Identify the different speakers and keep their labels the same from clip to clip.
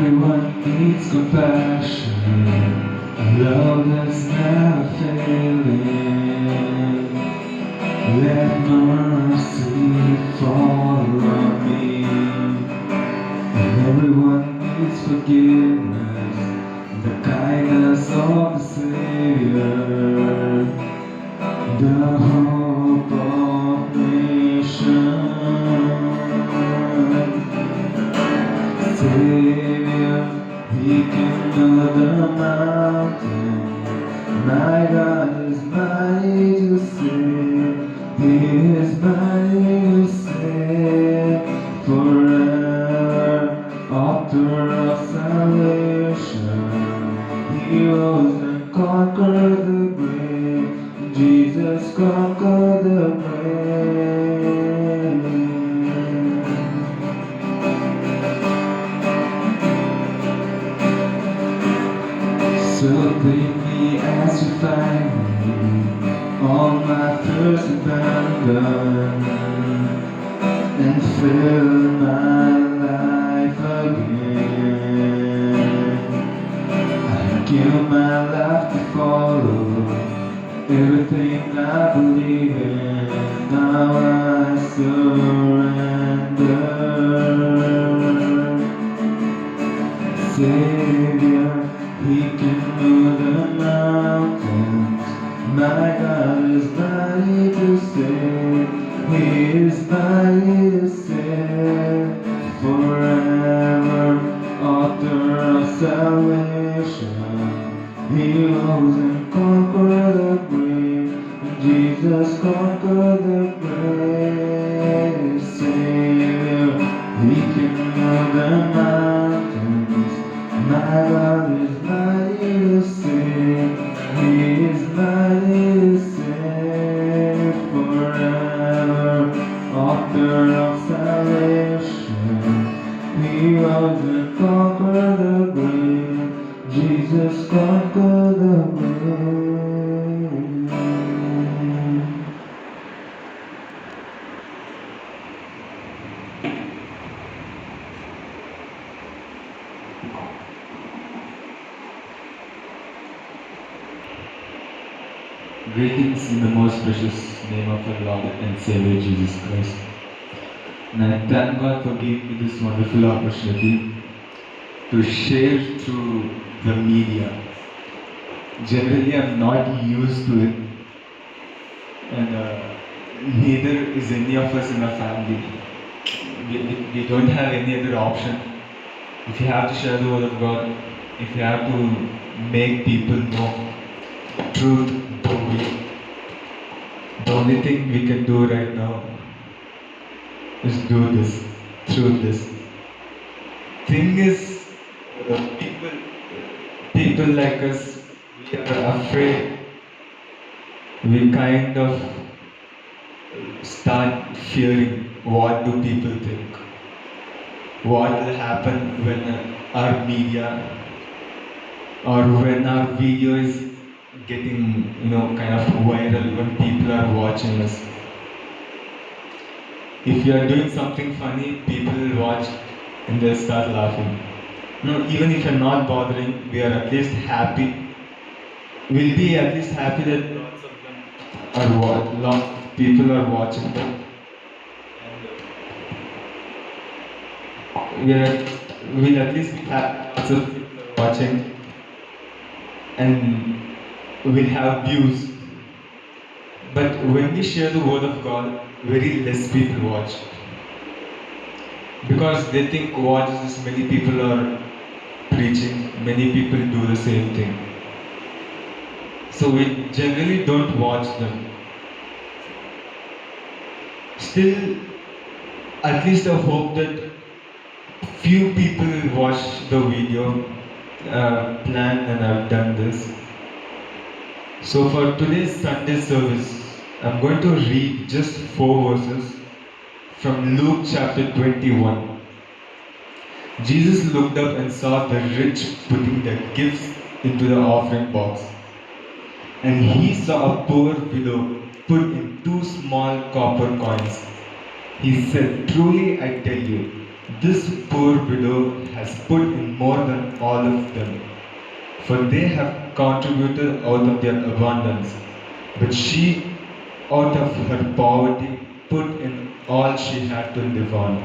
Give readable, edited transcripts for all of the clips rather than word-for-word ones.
Speaker 1: Everyone needs compassion, a love that's never failing. Let mercy fall on me. And everyone needs forgiveness, the kindness of the Savior, the hope of nations. Savior, He can move the mountain. My God is mighty to save. He is mighty to save forever. Author of salvation, He rose and conquered the grave. Jesus conquered the grave. So bring me as you find me, all my thirst abandoned, and fill my life again. I give my life to follow everything I believe in. Now I surrender. Savior, He can move the mountains. My God is mighty to save. He is mighty to save forever. Author of salvation, He rose and conquered the grave. Jesus conquered the grave. Savior, He can move the mountains. My God is mighty to save. He is mighty to save forever. Author of salvation, He rose and conquered the grave. Jesus conquered the grave. Greetings in the most precious name of our Lord and Savior Jesus Christ. And I thank God for giving me this wonderful opportunity to share through the media. Generally, I'm not used to it, and neither is any of us in our family. We don't have any other option. If you have to share the word of God, if you have to make people know truth, the only thing we can do right now is do this, through this. Thing is, people like us, we are afraid. We kind of start fearing what do people think. What will happen when our media or when our video is getting, kind of viral, when people are watching us. If you are doing something funny, people will watch and they'll start laughing. No, even if you're not bothering, we are at least happy. We'll be at least happy that lots of them lots of people are watching them. We'll at least be happy lots of people are watching, and we'll have views. But when we share the word of God, very less people watch. Because they think, what is this? Many people are preaching, many people do the same thing. So we generally don't watch them. Still, at least I hope that few people will watch the video, planned, and I've done this. So for today's Sunday service, I'm going to read just 4 verses from Luke chapter 21. Jesus looked up and saw the rich putting their gifts into the offering box. And he saw a poor widow put in 2 small copper coins. He said, "Truly I tell you, This poor widow has put in more than all of them, for they have contributed out of their abundance. But she, out of her poverty, put in all she had to live on.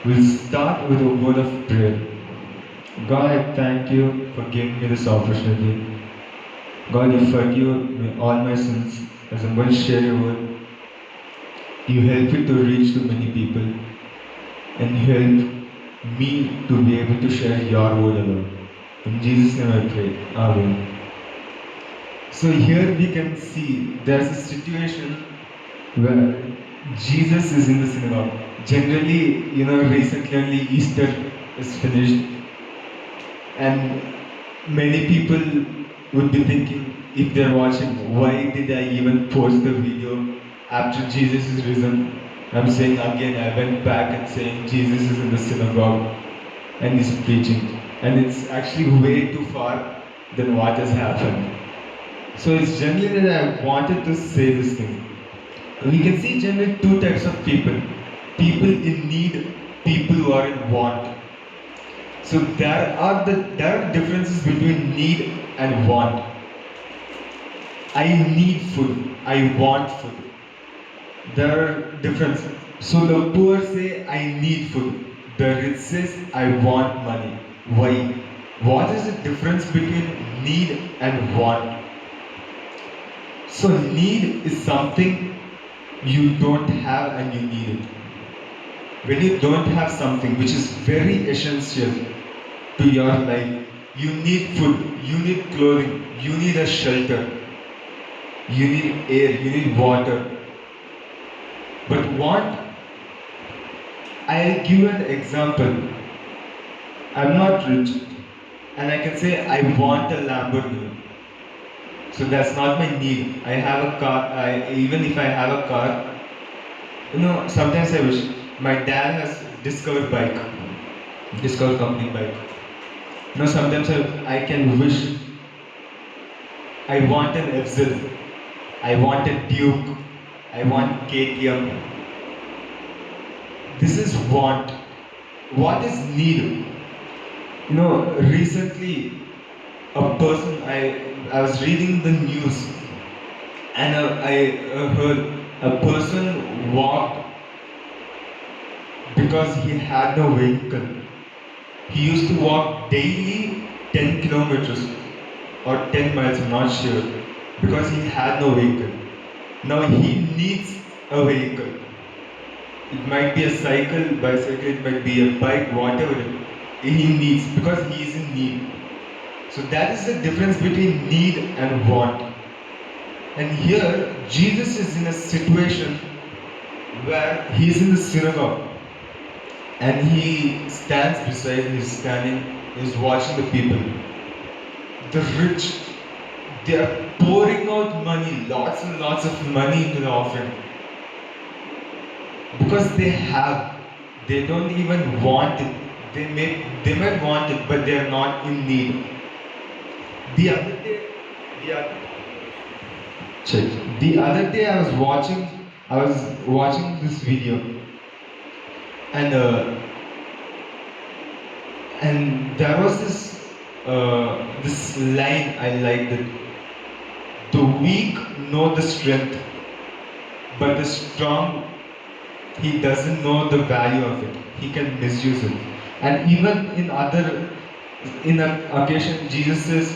Speaker 1: We'll start with a word of prayer. God, I thank you for giving me this opportunity. God, you forgive me all my sins as I'm going to share your word. You help it to reach to many people, and you help me to be able to share your word alone. In Jesus' name I pray. Amen. So here we can see there's a situation where Jesus is in the synagogue. Generally, recently only Easter is finished, and many people would be thinking, if they're watching, why did I even post the video after Jesus is risen? I'm saying again, I went back and saying Jesus is in the synagogue and he's preaching. And it's actually way too far than what has happened. So it's generally that I wanted to say this thing. We can see generally two types of people. People in need, people who are in want. So there are differences between need and want. I need food. I want food. There are differences. So the poor say I need food. The rich says I want money. Why? What is the difference between need and want? So need is something you don't have and you need it. When you don't have something which is very essential to your life, you need food, you need clothing, you need a shelter, you need air, you need water. But want, I'll give an example. I'm not rich and I can say I want a Lamborghini. So that's not my need. I have a car, even if I have a car, sometimes I wish my dad has Discover bike, Discover company bike. Sometimes I can wish I want an FZ, I want a Duke, I want KTM. This is want. What is need? Recently a person, I was reading the news and I heard a person walked because he had no vehicle. He used to walk daily 10 kilometers or 10 miles, I'm not sure, because he had no vehicle. Now he needs a vehicle. It might be a cycle, bicycle, it might be a bike, whatever he needs, because he is in need. So that is the difference between need and want. And here, Jesus is in a situation where he is in the synagogue and he stands beside, he's watching the people. The rich, they are pouring out money, lots and lots of money into the offering. Because they don't even want it. They might want it, but they are not in need. The other day, the other day I was watching this video, and there was this line I liked it. The weak know the strength, but the strong, he doesn't know the value of it. He can misuse it. And even in an occasion, Jesus says,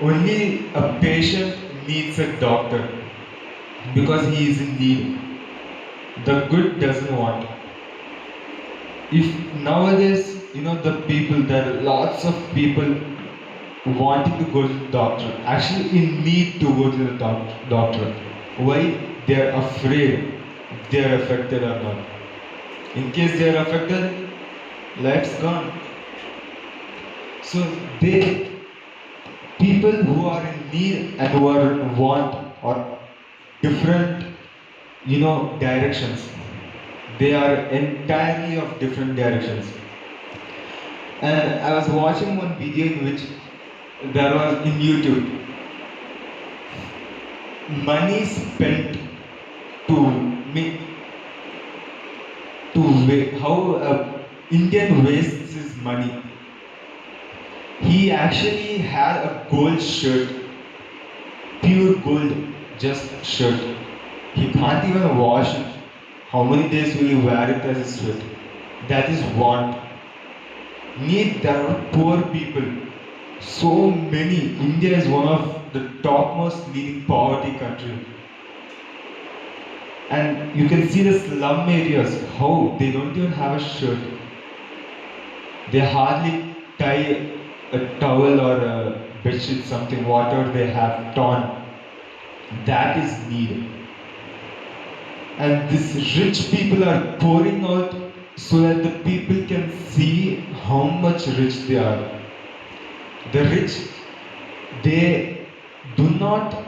Speaker 1: only a patient needs a doctor because he is in need. The good doesn't want. If nowadays, there are lots of people wanting to go to the doctor, actually in need to go to the doctor. Why? They are afraid they are affected or not. In case they are affected, life's gone. So people who are in need and who are in want are different, directions. They are entirely of different directions. And I was watching one video in which there was in YouTube money spent to make how Indian wastes his money. He actually had a gold shirt, pure gold, just shirt. He can't even wash it. How many days will you wear it as a shirt? That is want. Need, there are poor people. So many. India is one of the topmost leading poverty country. And you can see the slum areas, how they don't even have a shirt. They hardly tie a towel or a bedsheet, something, whatever they have torn. That is need. And these rich people are pouring out so that the people can see how much rich they are. The rich, they do not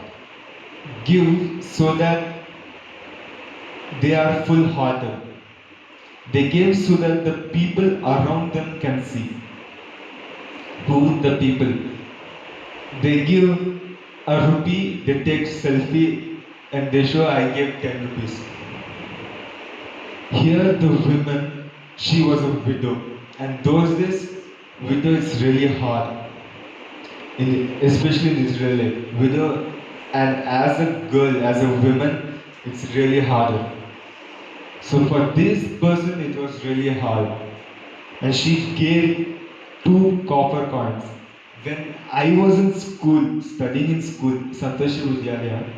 Speaker 1: give so that they are full hearted. They give so that the people around them can see. Who the people? They give a rupee, they take selfie and they show I gave 10 rupees. Here the woman, she was a widow, and those days widow is really hard, especially in Israel. Widow, and as a girl, as a woman, it's really harder. So for this person, it was really hard, and she gave 2 copper coins. When I was in school, studying in school, Santoshi Vidyalaya,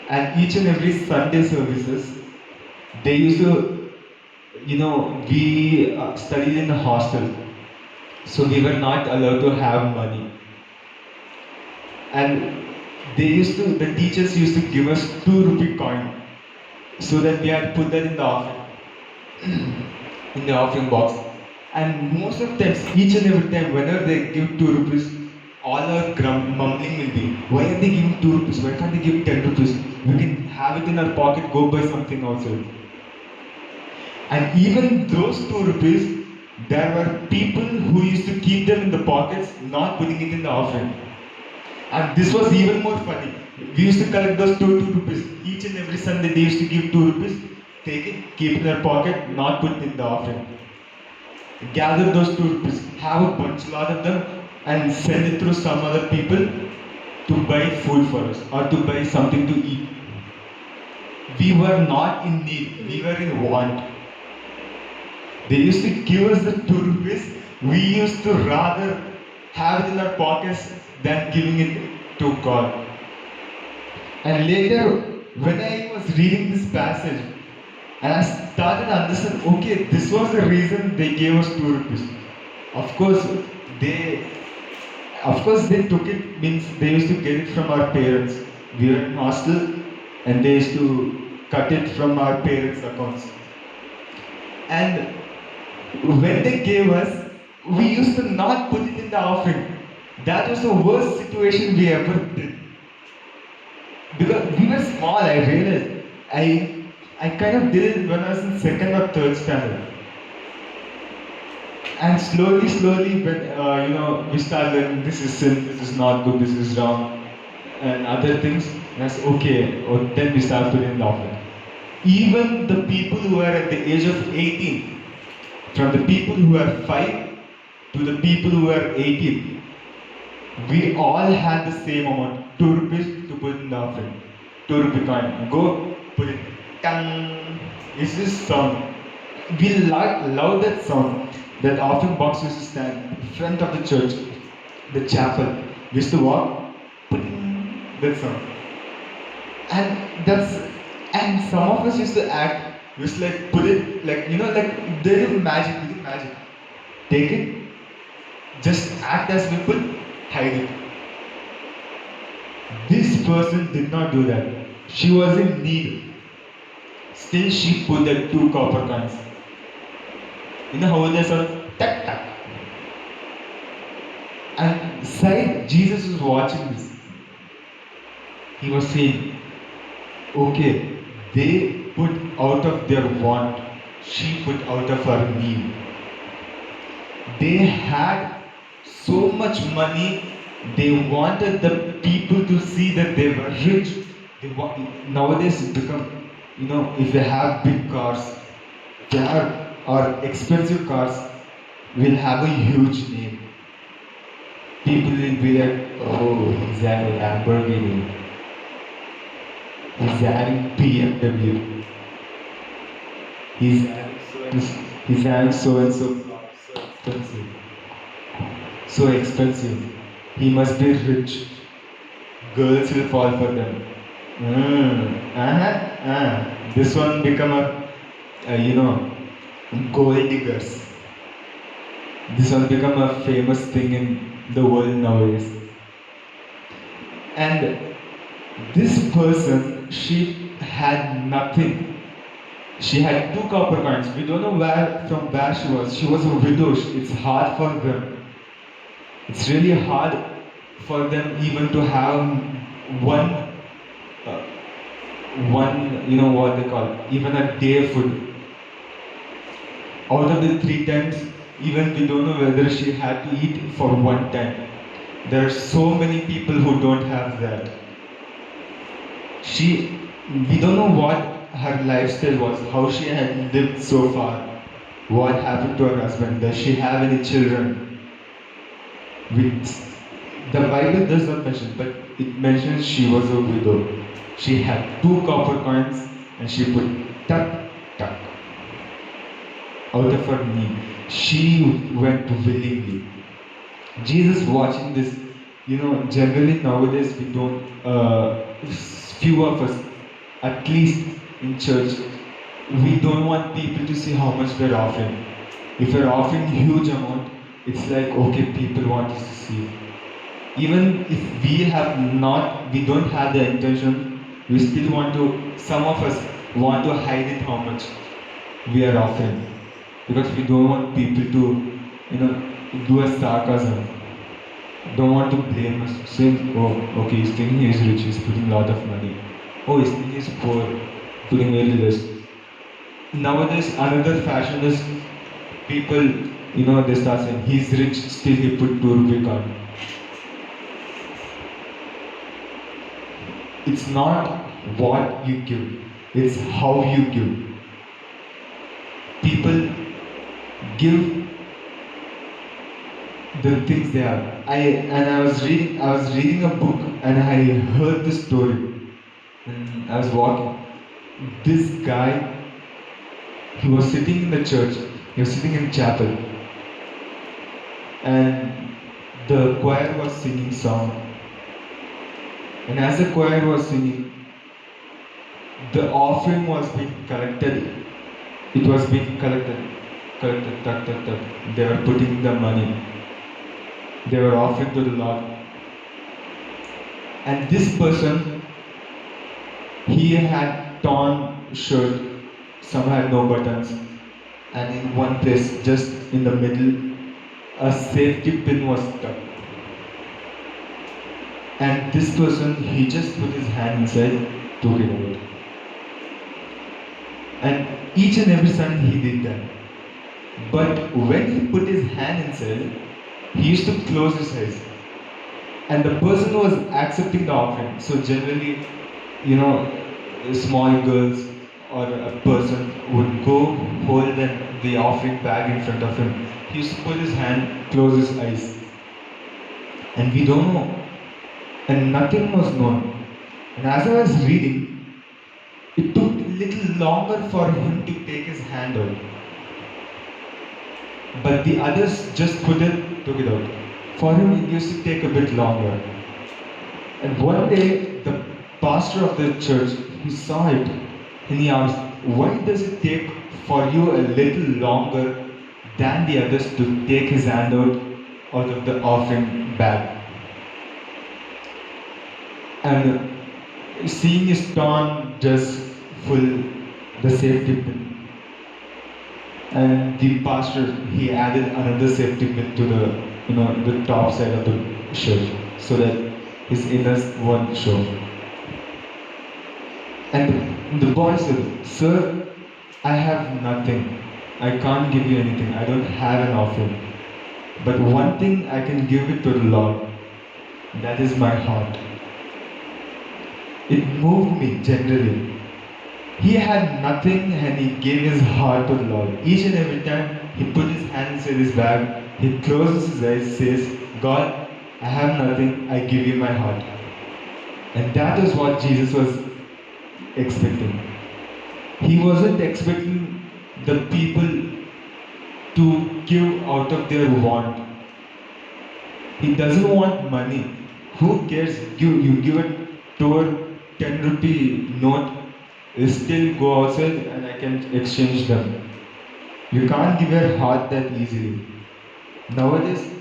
Speaker 1: and each and every Sunday services, they used to, we studied in a hostel, so we were not allowed to have money. And the teachers used to give us 2 rupee coin, so that we had to put that in the offering, in the offering box. And most of the times, each and every time, whenever they give 2 rupees, all our mumbling will be, why are they giving 2 rupees? Why can't they give 10 rupees? We can have it in our pocket, go buy something outside. And even those 2 rupees, there were people who used to keep them in the pockets, not putting it in the offering. And this was even more funny. We used to collect those 2 rupees. Each and every Sunday they used to give 2 rupees, take it, keep it in their pocket, not put it in the offering. Gather those 2 rupees, have a lot of them, and send it through some other people to buy food for us or to buy something to eat. We were not in need, we were in want. They used to give us the 2 rupees, we used to rather have it in our pockets than giving it to God. And later, when I was reading this passage, and I started to understand, okay, this was the reason they gave us 2 rupees. Of course, they took it, means they used to get it from our parents. We were in hostel and they used to cut it from our parents' accounts. And when they gave us, we used to not put it in the offering. That was the worst situation we ever did. Because we were small, I realized. I kind of did it when I was in second or third standard. And slowly, when we start learning this is sin, this is not good, this is wrong, and other things, that's okay. Or then we start putting in the offering. Even the people who are at the age of 18, from the people who are 5 to the people who are 18, we all had the same amount, 2 rupees to put in the offering. 2 rupee coin. Go, put it. Tang! It's this sound. We love that sound. That offering box used to stand in front of the church, the chapel. We used to walk, put that sound. And some of us used to act, we used to like put it like they do magic, we do magic. Take it, just act as people, hide it. This person did not do that. She was in need. Still she put the 2 copper coins. You know how they said, tak tak. And side Jesus was watching this. He was saying, okay, they put out of their want, she put out of her need. They had so much money, they wanted the people to see that they were rich. Nowadays it's become, if they have big cars, they are or expensive cars will have a huge name. People will be like, oh, he's having Lamborghini, he's having BMW, he's having he's having so and so, so expensive, so expensive. He must be rich. Girls will fall for them. This one become gold diggers. This one become a famous thing in the world nowadays. And this person, she had nothing. She had 2 copper coins. We don't know from where she was. She was a widow. It's hard for them. It's really hard for them even to have one, uh, what they call, even a day food. Out of the 3 times, even we don't know whether she had to eat for one time. There are so many people who don't have that. We don't know what her lifestyle was, how she had lived so far, what happened to her husband, does she have any children? The Bible does not mention, but it mentions she was a widow. She had 2 copper coins and she put tuck, tuck out of her knee. She went willingly. Jesus watching this, generally nowadays we don't, few of us, at least in church, we don't want people to see how much we're offering. If we're offering huge amount, it's like, okay, people want us to see. Even if we don't have the intention, we still want to, some of us want to hide it how much we are offering. Because we don't want people to, do a sarcasm. Don't want to blame us, saying, oh, okay, he's thinking he's rich, he's putting a lot of money. Oh, he's thinking he's poor, putting very less. Nowadays, another fashion is people, they start saying, he's rich, still he put 2 rupee card. It's not what you give, it's how you give. People give the things they have. I was reading a book and I heard this story. And I was walking. This guy, he was sitting in the church, he was sitting in chapel, and the choir was singing song. And as the choir was singing, the offering was being collected. It was being collected. They were putting the money. They were offering to the Lord. And this person, he had torn shirt, some had no buttons, and in one place, just in the middle, a safety pin was stuck. And this person, he just put his hand inside, took it out. And each and every Sunday he did that. But when he put his hand inside, he used to close his eyes. And the person was accepting the offering. So generally, small girls or a person would go hold the offering bag in front of him. He used to put his hand, close his eyes. And we don't know. And nothing was known. And as I was reading, it took a little longer for him to take his hand out. But the others just took it out. For him, it used to take a bit longer. And one day, the pastor of the church, he saw it and he asked, why does it take for you a little longer than the others to take his hand out of the offering bag? And seeing his torn dress full, the safety pin. And the pastor, he added another safety pin to the top side of the shirt so that his inners won't show. And the boy said, sir, I have nothing. I can't give you anything. I don't have an offering. But one thing I can give it to the Lord. That is my heart. It moved me generally. He had nothing and he gave his heart to the Lord. Each and every time he put his hands in his bag, he closes his eyes, says, God, I have nothing, I give you my heart. And that is what Jesus was expecting. He wasn't expecting the people to give out of their want. He doesn't want money. Who cares? You give it to a 10 rupee note, you still go outside and I can exchange them. You can't give your heart that easily. Nowadays,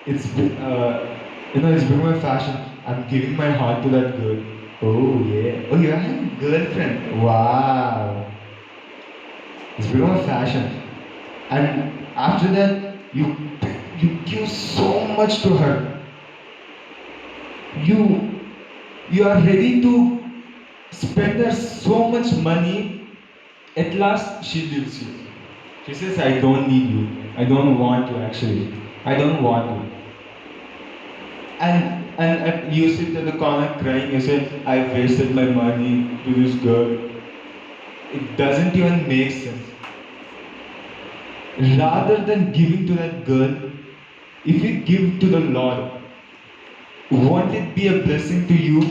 Speaker 1: it's become a fashion. I'm giving my heart to that girl. Oh yeah. Oh, you have a girlfriend. Wow. It's become a fashion. And after that, you give so much to her. You you are ready to spend her so much money. At last, she leaves you. She says, I don't need you. I don't want you actually. I don't want you. And you sit at the corner crying, you say, I wasted my money to this girl. It doesn't even make sense. Rather than giving to that girl, if you give to the Lord, won't it be a blessing to you?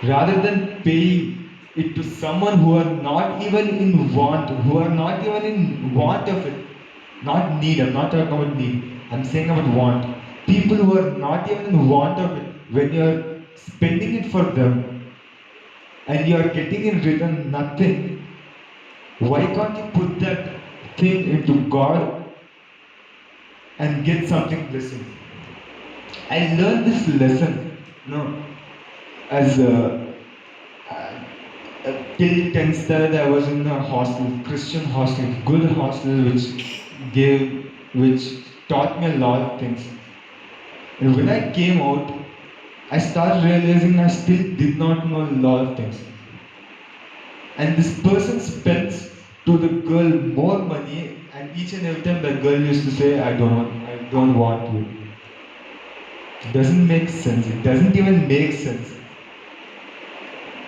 Speaker 1: Rather than paying it to someone who are not even in want, who are not even in want of it, not need, I'm not talking about need, I'm saying about want. People who are not even in want of it, when you're spending it for them and you're getting in return nothing, why can't you put that thing into God and get something blessing? I learned this lesson, as till 10th standard I was in a hostel, Christian hostel, good hostel, which taught me a lot of things. And when I came out, I started realizing I still did not know a lot of things. And this person spends to the girl more money, and each and every time the girl used to say, I don't want you. It doesn't make sense. It doesn't even make sense.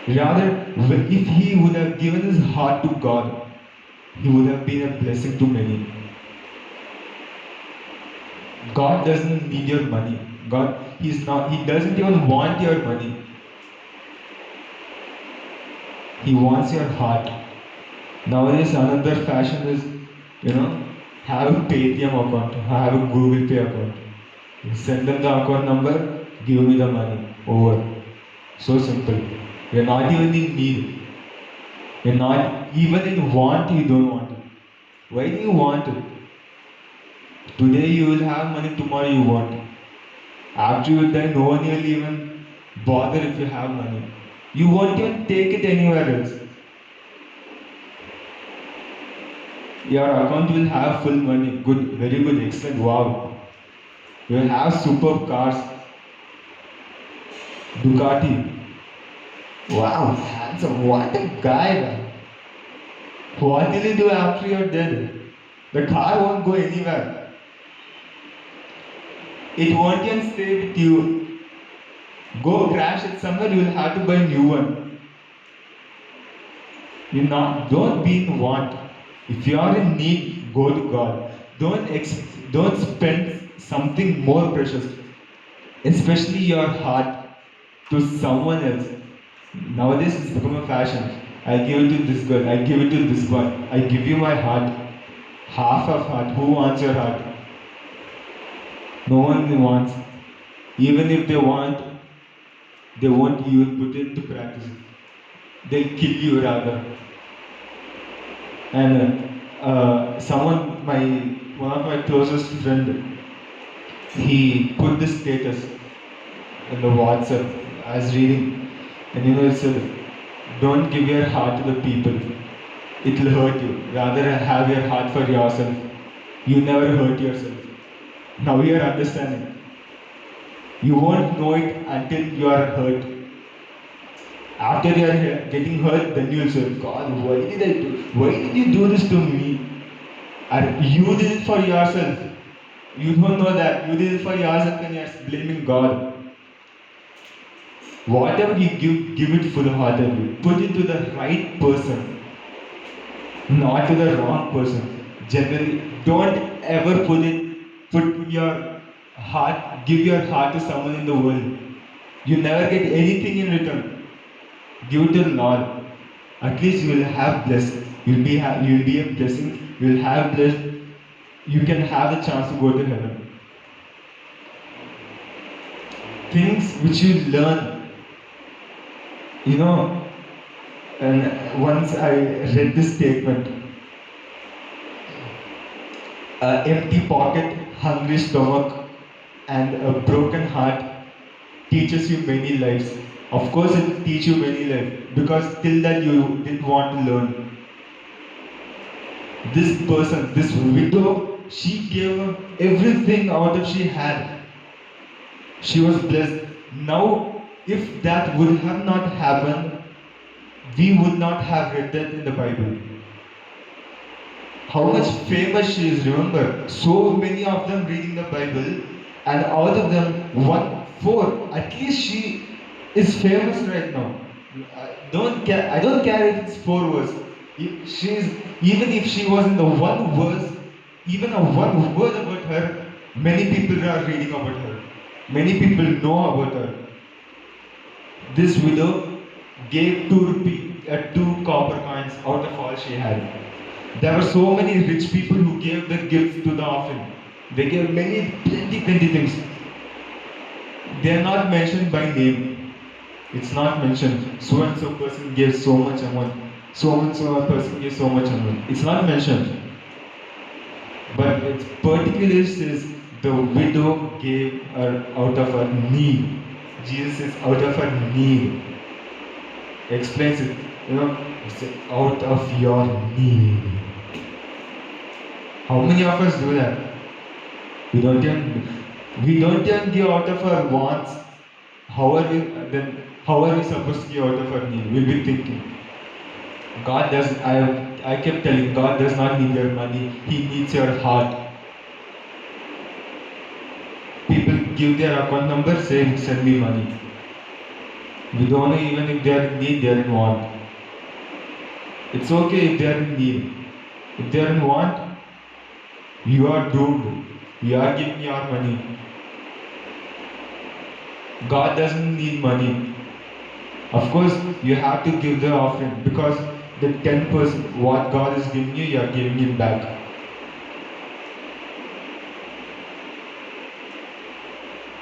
Speaker 1: Rather, if he would have given his heart to God, he would have been a blessing to many. God doesn't need your money. He doesn't even want your money. He wants your heart. Nowadays, another fashion is, have a Paytm account, have a Google Pay account. Send them the account number, give me the money. Over. So simple. You're not even in need. You're not even in want, you don't want it. Why do you want it? Today you will have money, tomorrow you won't. After you die, no one will even bother if you have money. You won't even take it anywhere else. Your account will have full money, good, very good, excellent, wow. You will have superb cars, Ducati. Wow, handsome, what a guy, man. What will you do after you're dead? The car won't go anywhere. It won't even stay with you. Go crash it somewhere, you will have to buy a new one. Don't be in want. If you are in need, go to God. Don't spend something more precious, especially your heart, to someone else. Nowadays it's become a fashion. I give it to this girl, I give it to this one. I give you my heart. Half of heart. Who wants your heart? No one wants. Even if they want, they won't even put it into practice. They'll kill you rather. And one of my closest friend, he put this status in the WhatsApp. I was reading, and it said, "Don't give your heart to the people. It will hurt you. Rather have your heart for yourself. You never hurt yourself." Now you are understanding. You won't know it until you are hurt. After you are getting hurt, then you will say, God, why did I do? Why did you do this to me? And you did it for yourself. You don't know that. You did it for yourself and you are blaming God. Whatever you give it full-heartedly. Put it to the right person, not to the wrong person. Generally, don't ever put your give your heart to someone in the world. You never get anything in return. Give it to the Lord. At least you will have blessed. You'll be a blessing. You'll have blessed. You can have the chance to go to heaven. Things which you learn, you know. And once I read this statement, an empty pocket, hungry stomach, and a broken heart teaches you many lives. Of course, it will teach you many lives because till then you didn't want to learn. This person, this widow, she gave everything out of she had. She was blessed. Now, if that would have not happened, we would not have read that in the Bible. How much famous she is, remember? So many of them reading the Bible, and out of them, four, at least she is famous right now. I don't care if it's 4 words. Even if she was in the one verse, even a one word about her, many people are reading about her. Many people know about her. This widow gave 2 copper coins out of all she had. There were so many rich people who gave the gifts to the offering. They gave plenty things. They are not mentioned by name. It's not mentioned. So and so person gave so much amount. So and so person gave so much amount. It's not mentioned. But it particularly says the widow gave her out of her need. Jesus is out of her need. Explains it. It's out of your need. How many of us do that? We don't even give out of our wants. How are we supposed to give out of our need? We'll be thinking. I kept telling God does not need your money, He needs your heart. People give their account number, say send me money. We don't know even if they are in need, they are in want. It's okay if they are in need. If they are in want, you are doomed. You are giving your money. God doesn't need money. Of course, you have to give the offering because the 10% what God is giving you, you are giving it back.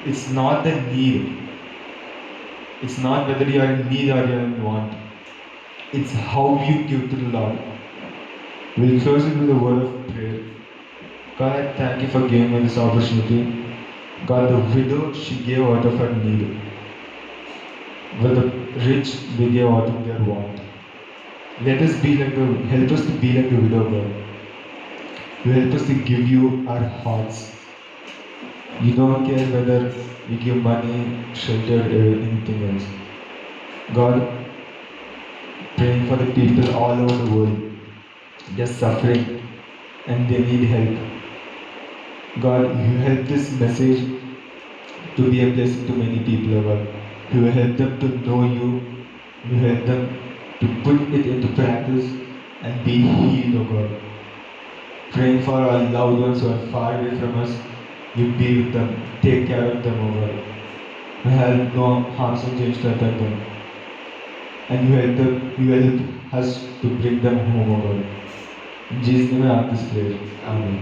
Speaker 1: It's not the need. It's not whether you are in need or you are in want. It's how you give to the Lord. We'll close it with a word of prayer. God, I thank you for giving me this opportunity. God, the widow, she gave out of her need. But the rich, they gave out of their want. Help us to be like the widow, God. You help us to give you our hearts. You don't care whether we give money, shelter, or anything else. God, praying for the people all over the world. They're suffering and they need help. God, you help this message to be a blessing to many people, God. You help them to know you. You help them to put it into practice and be healed, O God. Praying for our loved ones who are far away from us. You be with them. Take care of them, O God. You help no harm and change to affect them. And you help us to bring them home, O God. In Jesus' name I ask this prayer. Amen.